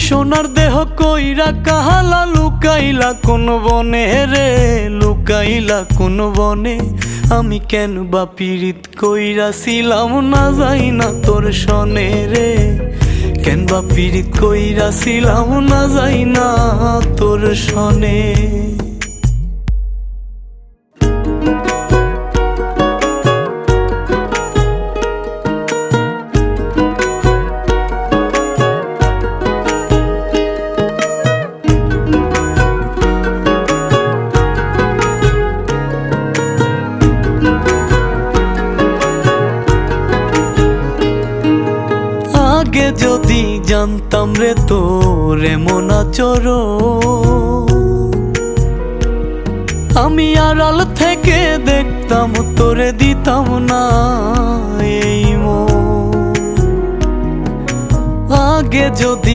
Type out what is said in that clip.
সোনার দেহ কইরা কাহালা লুকাইলা কোন বনে রে, লুকাইলা কোন বনে। আমি কেন বা পীড়িত কইরাছিলাম না যাই না তোর সনে রে, কেন বা পীড়িত কইরাছিলাম না যাই না তোর সনে। আগে যদি জানতাম রে তোর এমন আচরণ, আমি আড়াল থেকে দেখতাম তোরে দিতাম না এই মন। আগে যদি